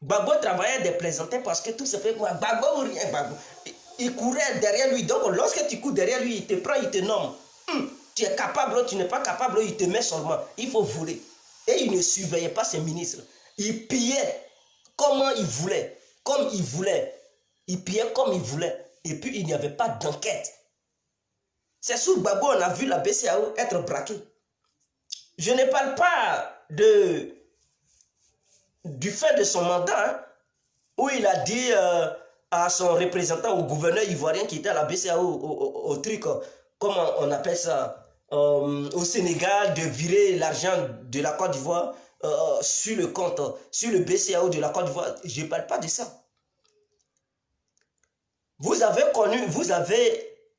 Gbagbo travaillait des plaisantins parce que tout se fait quoi. Gbagbo ou rien, Gbagbo. Il courait derrière lui. Donc lorsque tu cours derrière lui, il te prend, il te nomme. Tu es capable, tu n'es pas capable, il te met seulement. Il faut voler. Et il ne surveillait pas ses ministres. Il pillait comment il voulait. Comme il voulait. Il pillait comme il voulait. Et puis il n'y avait pas d'enquête. C'est sous Gbagbo on a vu la BCEAO être braquée. Je ne parle pas du fait de son mandat, hein, où il a dit à son représentant, au gouverneur ivoirien qui était à la BCEAO, au truc, comment on appelle ça, au Sénégal, de virer l'argent de la Côte d'Ivoire sur le compte, sur le BCEAO de la Côte d'Ivoire. Je ne parle pas de ça. Vous avez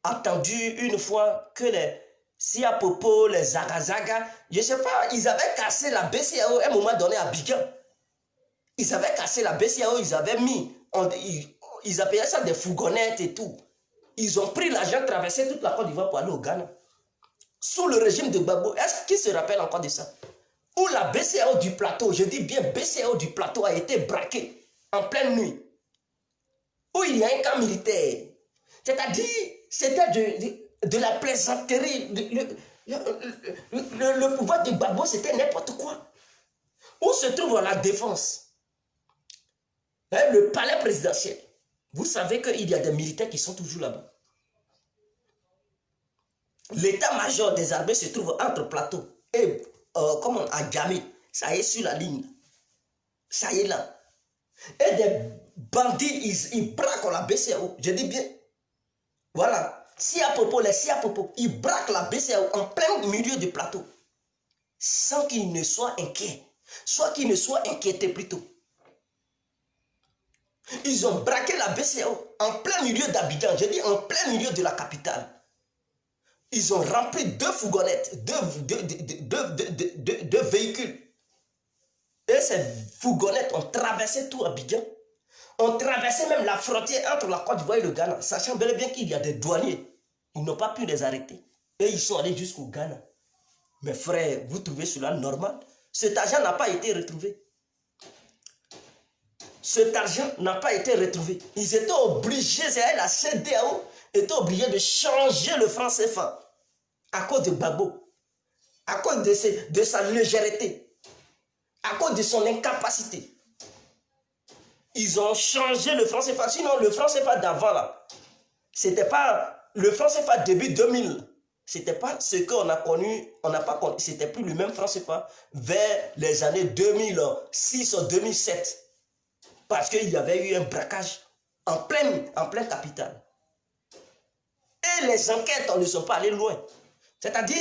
entendu une fois que les Siapopo, les Zagazaga, je ne sais pas, ils avaient cassé la BCEAO à un moment donné à Abidjan. Ils avaient cassé la BCEAO, ils avaient mis, ils appelaient ça des fourgonnettes et tout. Ils ont pris l'argent, traversé toute la Côte d'Ivoire pour aller au Ghana. Sous le régime de Gbagbo, est-ce qu'il se rappelle encore de ça? Où la BCEAO du plateau, je dis bien BCEAO du plateau a été braquée en pleine nuit. Où il y a un camp militaire. C'est-à-dire, c'était de la plaisanterie. Le pouvoir de Gbagbo, c'était n'importe quoi. Où se trouve la défense? Le palais présidentiel. Vous savez qu'il y a des militaires qui sont toujours là-bas. L'état-major des armées se trouve entre Plateau et à Djamé. Ça y est sur la ligne. Ça y est là. Et des bandits, ils braquent la BCEAO. Je dis bien. Voilà. Les Siapopo, ils braquent la BCEAO en plein milieu du plateau. Sans qu'ils ne soient inquiets. Soit qu'ils ne soient inquiétés plutôt. Ils ont braqué la BCEAO en plein milieu d'Abidjan. Je dis en plein milieu de la capitale. Ils ont rempli 2 fourgonnettes, deux véhicules. Et ces fourgonnettes ont traversé tout Abidjan. Ont traversé même la frontière entre la Côte d'Ivoire et le Ghana, sachant bel et bien qu'il y a des douaniers. Ils n'ont pas pu les arrêter. Et ils sont allés jusqu'au Ghana. Mes frères, vous trouvez cela normal? Cet argent n'a pas été retrouvé. Cet argent n'a pas été retrouvé. Ils étaient obligés, la CEDEAO était obligée de changer le franc CFA à cause de Gbagbo, à cause de sa légèreté, à cause de son incapacité. Ils ont changé le franc CFA. Sinon, le franc CFA d'avant, là, c'était pas le franc CFA début 2000. C'était pas ce qu'on a connu, on n'a pas connu, c'était plus le même franc CFA vers les années 2006 ou 2007. Parce qu'il y avait eu un braquage en plein capital. Et les enquêtes ne sont pas allées loin. C'est-à-dire,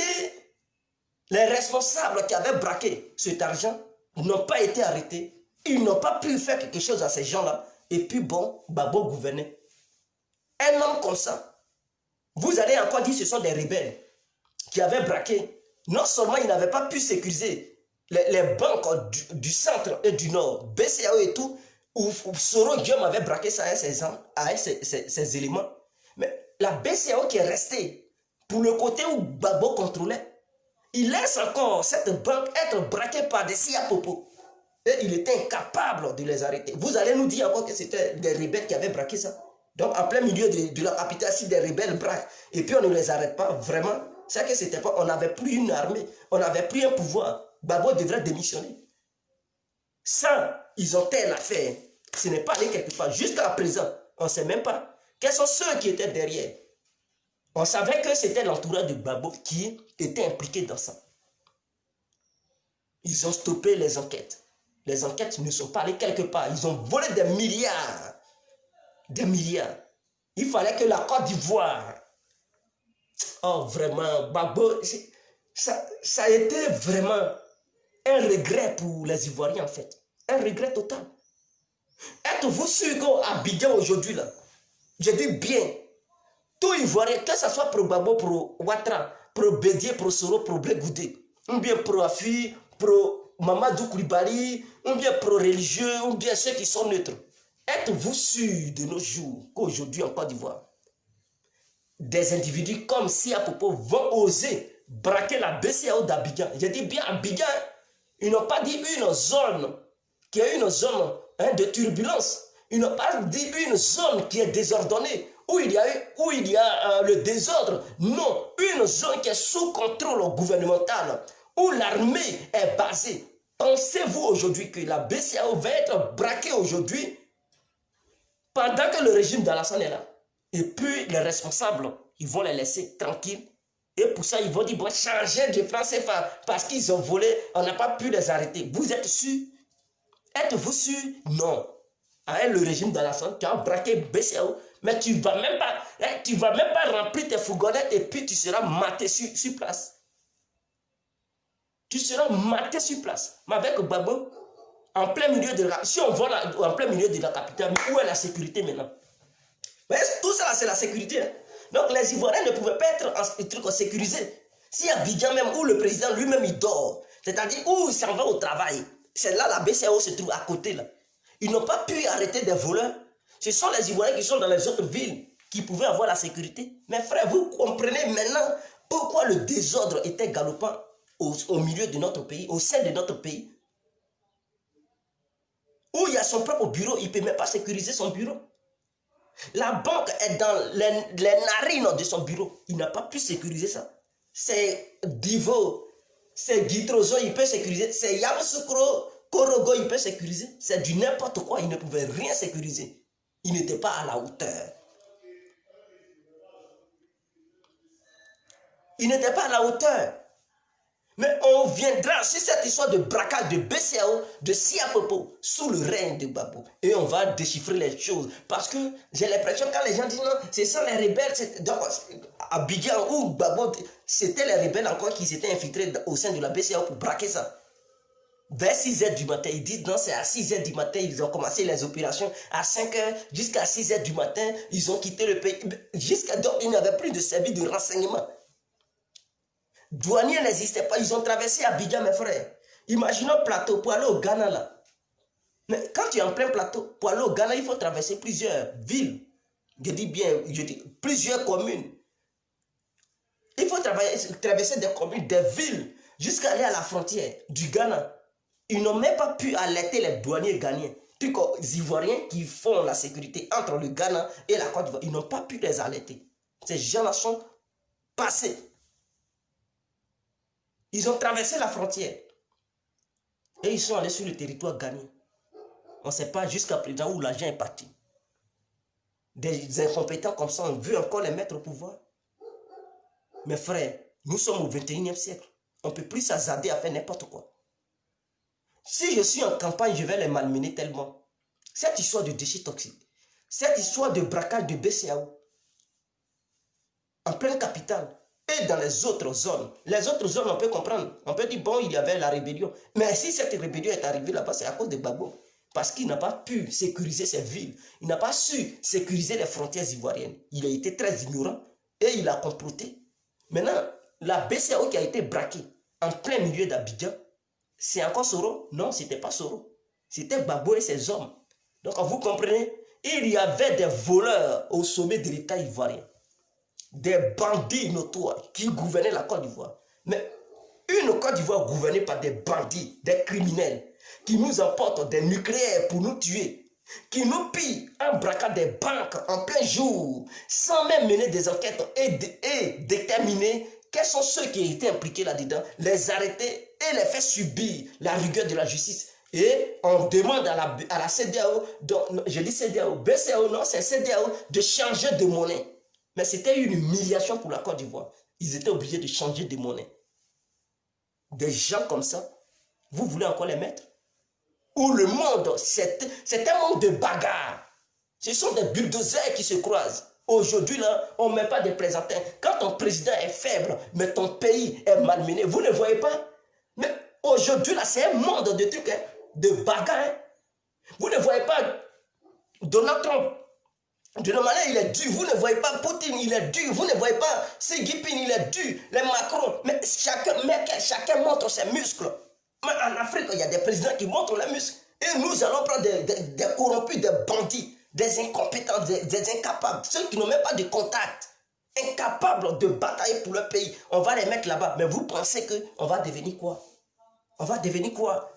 les responsables qui avaient braqué cet argent n'ont pas été arrêtés. Ils n'ont pas pu faire quelque chose à ces gens-là. Et puis bon, Gbagbo gouvernait. Un homme comme ça, vous allez encore dire que ce sont des rebelles qui avaient braqué. Non seulement ils n'avaient pas pu sécuriser les banques du centre et du nord, BCAO et tout, où Soro Diom avait braqué ça avec ses éléments. Mais la BCAO qui est restée pour le côté où Gbagbo contrôlait, il laisse encore cette banque être braquée par des Siapopo. Et il était incapable de les arrêter. Vous allez nous dire encore que c'était des rebelles qui avaient braqué ça. Donc en plein milieu de la capitale, si des rebelles braquent et puis on ne les arrête pas, vraiment, c'est que c'était pas, on n'avait plus une armée, on n'avait plus un pouvoir. Gbagbo devrait démissionner. Ça, ils ont telle affaire. Ce n'est pas allé quelque part. Jusqu'à présent, on ne sait même pas quels sont ceux qui étaient derrière. On savait que c'était l'entourage de Gbagbo qui était impliqué dans ça. Ils ont stoppé les enquêtes. Les enquêtes ne sont pas allées quelque part. Ils ont volé des milliards. Des milliards. Il fallait que la Côte d'Ivoire... Oh, vraiment, Gbagbo, ça a été vraiment un regret pour les Ivoiriens, en fait. Un regret total. Êtes-vous sûr qu'à Abidjan aujourd'hui, là, je dis bien, tout Ivoirien, que ce soit pour Gbagbo, pour Ouattara, pour Bédié, pour Soro, pour Blé Goudé, ou bien pour Afi, pour Mamadou Koulibaly, ou bien pour religieux, ou bien ceux qui sont neutres. Êtes-vous sûr de nos jours qu'aujourd'hui en Côte d'Ivoire, des individus comme Siapopo vont oser braquer la BCAO d'Abidjan? Je dis bien Abidjan, ils n'ont pas dit une zone qui est une zone de turbulence. Ils n'ont pas dit une zone qui est désordonnée, où il y a le désordre. Non, une zone qui est sous contrôle gouvernemental, où l'armée est basée. Pensez-vous aujourd'hui que la BCAO va être braquée aujourd'hui pendant que le régime d'Alassane est là? Et puis les responsables, ils vont les laisser tranquilles. Et pour ça, ils vont dire, bon, changer de franc CFA parce qu'ils ont volé, on n'a pas pu les arrêter. Vous êtes sûr? Êtes-vous sûr? Non. Avec le régime d'Alassane, tu as braqué BCAO, mais tu ne vas même pas remplir tes fourgonnettes et puis tu seras maté sur place. Tu seras maté sur place. Mais avec Gbagbo, en plein milieu de la... Si on va en plein milieu de la capitale, mais où est la sécurité maintenant? Mais tout ça, c'est la sécurité. Hein? Donc les Ivoiriens ne pouvaient pas être sécurisés. Si Abidjan même, où le président lui-même il dort, c'est-à-dire où il s'en va au travail, c'est là la BCAO se trouve à côté là. Ils n'ont pas pu arrêter des voleurs. Ce sont les Ivoiriens qui sont dans les autres villes qui pouvaient avoir la sécurité. Mais frère, vous comprenez maintenant pourquoi le désordre était galopant au milieu de notre pays, au sein de notre pays. Où il y a son propre bureau, il ne peut même pas sécuriser son bureau. La banque est dans les narines de son bureau. Il n'a pas pu sécuriser ça. C'est Divo, c'est Guitrozo, il peut sécuriser. C'est Yamoussoukro, Korogo, il peut sécuriser. C'est du n'importe quoi, il ne pouvait rien sécuriser. Il n'était pas à la hauteur. Il n'était pas à la hauteur. Mais on viendra sur cette histoire de braquage de BCAO, de Siapopo, sous le règne de Gbagbo. Et on va déchiffrer les choses. Parce que j'ai l'impression quand les gens disent non, c'est ça les rebelles. Donc, à Abidjan ou Gbagbo, c'était les rebelles encore qui s'étaient infiltrés au sein de la BCAO pour braquer ça. Vers 6h du matin, ils disent non, c'est à 6h du matin, ils ont commencé les opérations. À 5h, jusqu'à 6h du matin, ils ont quitté le pays. Donc, il n'y avait plus de service de renseignement. Douaniers n'existaient pas, ils ont traversé Abidjan, mes frères. Imaginons plateau pour aller au Ghana là. Mais quand tu es en plein plateau, pour aller au Ghana, il faut traverser plusieurs villes. Je dis bien, plusieurs communes. Il faut traverser des communes, des villes, jusqu'à aller à la frontière du Ghana. Ils n'ont même pas pu alerter les douaniers ghanéens. Puis les Ivoiriens qui font la sécurité entre le Ghana et la Côte d'Ivoire, ils n'ont pas pu les alerter. Ces gens-là sont passés. Ils ont traversé la frontière. Et ils sont allés sur le territoire ghanéen. On ne sait pas jusqu'à présent où l'argent est parti. Des incompétents comme ça, on veut encore les mettre au pouvoir. Mes frères, nous sommes au 21e siècle. On ne peut plus s'hasarder à faire n'importe quoi. Si je suis en campagne, je vais les malmener tellement. Cette histoire de déchets toxiques, cette histoire de braquage de BCAO, en pleine capitale et dans les autres zones. Les autres zones, on peut comprendre. On peut dire, bon, il y avait la rébellion. Mais si cette rébellion est arrivée là-bas, c'est à cause de Gbagbo. Parce qu'il n'a pas pu sécuriser ses villes. Il n'a pas su sécuriser les frontières ivoiriennes. Il a été très ignorant et il a comploté. Maintenant, la BCAO qui a été braquée en plein milieu d'Abidjan, c'est encore Soro? Non, ce n'était pas Soro. C'était Gbagbo et ses hommes. Donc, vous comprenez, il y avait des voleurs au sommet de l'État ivoirien. Des bandits notoires qui gouvernaient la Côte d'Ivoire. Mais une Côte d'Ivoire gouvernée par des bandits, des criminels, qui nous emportent des nucléaires pour nous tuer, qui nous pillent en braquant des banques en plein jour, sans même mener des enquêtes et déterminer quels sont ceux qui ont été impliqués là-dedans, les arrêter et les faire subir la rigueur de la justice. Et on demande à la CEDEAO, je dis CEDEAO, BCAO, non, c'est CEDEAO, de changer de monnaie. Mais c'était une humiliation pour la Côte d'Ivoire. Ils étaient obligés de changer de monnaie. Des gens comme ça, vous voulez encore les mettre? Où le monde, c'est un monde de bagarre. Ce sont des bulldozers qui se croisent. Aujourd'hui, là, on ne met pas de plaisantins. Quand ton président est faible, mais ton pays est malmené, vous ne voyez pas? Mais aujourd'hui, là, c'est un monde de trucs, hein, de bagarre. Hein. Vous ne voyez pas Donald Trump? Donald Malin, il est dur. Vous ne voyez pas Poutine, il est dur. Vous ne voyez pas Xi Jinping, il est dur. Les Macron, mais chacun montre ses muscles. Mais en Afrique, il y a des présidents qui montrent les muscles. Et nous allons prendre des corrompus, des bandits, des incompétents, des incapables, ceux qui n'ont même pas de contact, incapables de batailler pour leur pays. On va les mettre là-bas. Mais vous pensez qu'on va devenir quoi? On va devenir quoi?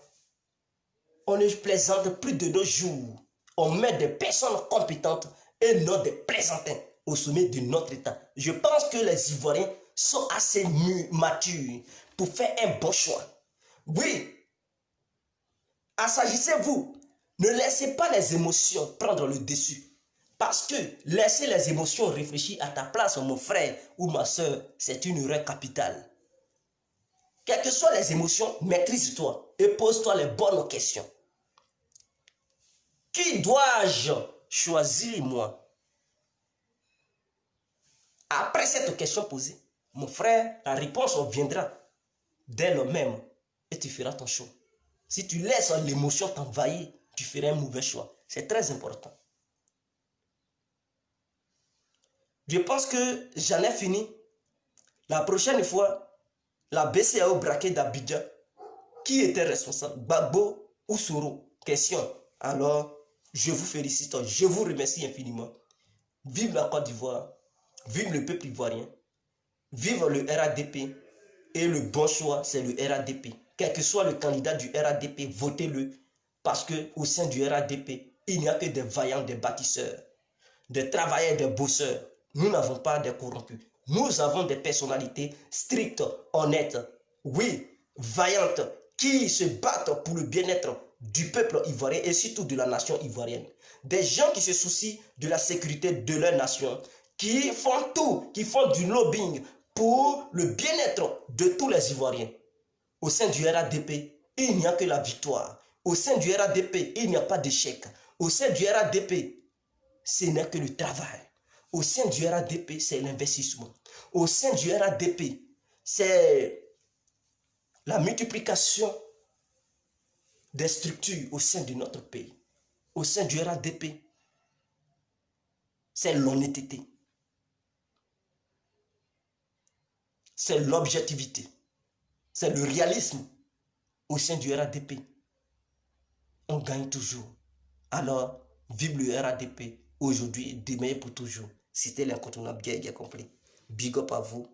On ne plaisante plus de nos jours. On met des personnes compétentes et non des plaisantins au sommet de notre État. Je pense que les Ivoiriens sont assez matures pour faire un bon choix. Oui, assagissez-vous. Ne laissez pas les émotions prendre le dessus. Parce que laisser les émotions réfléchir à ta place, mon frère ou ma soeur, c'est une erreur capitale. Quelles que soient les émotions, maîtrise-toi et pose-toi les bonnes questions. Qui dois-je choisir, moi? Après cette question posée, mon frère, la réponse viendra dès le même et tu feras ton choix. Si tu laisses l'émotion t'envahir, tu feras un mauvais choix. C'est très important. Je pense que j'en ai fini. La prochaine fois, la BCAO braquée d'Abidjan, qui était responsable? Gbagbo ou Soro? Question. Alors, je vous félicite, je vous remercie infiniment. Vive la Côte d'Ivoire, vive le peuple ivoirien, vive le RADP. Et le bon choix, c'est le RADP. Quel que soit le candidat du RADP, votez-le. Parce qu'au sein du RADP, il n'y a que des vaillants, des bâtisseurs, des travailleurs, des bosseurs. Nous n'avons pas des corrompus. Nous avons des personnalités strictes, honnêtes, oui, vaillantes, qui se battent pour le bien-être du peuple ivoirien et surtout de la nation ivoirienne. Des gens qui se soucient de la sécurité de leur nation, qui font tout, qui font du lobbying pour le bien-être de tous les Ivoiriens. Au sein du RADP, il n'y a que la victoire. Au sein du RADP, il n'y a pas d'échec. Au sein du RADP, ce n'est que le travail. Au sein du RADP, c'est l'investissement. Au sein du RADP, c'est la multiplication des structures au sein de notre pays. Au sein du RADP, c'est l'honnêteté. C'est l'objectivité. C'est le réalisme. Au sein du RADP, on gagne toujours. Alors, vive le RADP aujourd'hui, demain et pour toujours. C'était l'incontournable bien compris. Big up à vous.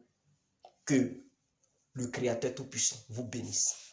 Que le Créateur Tout-Puissant vous bénisse.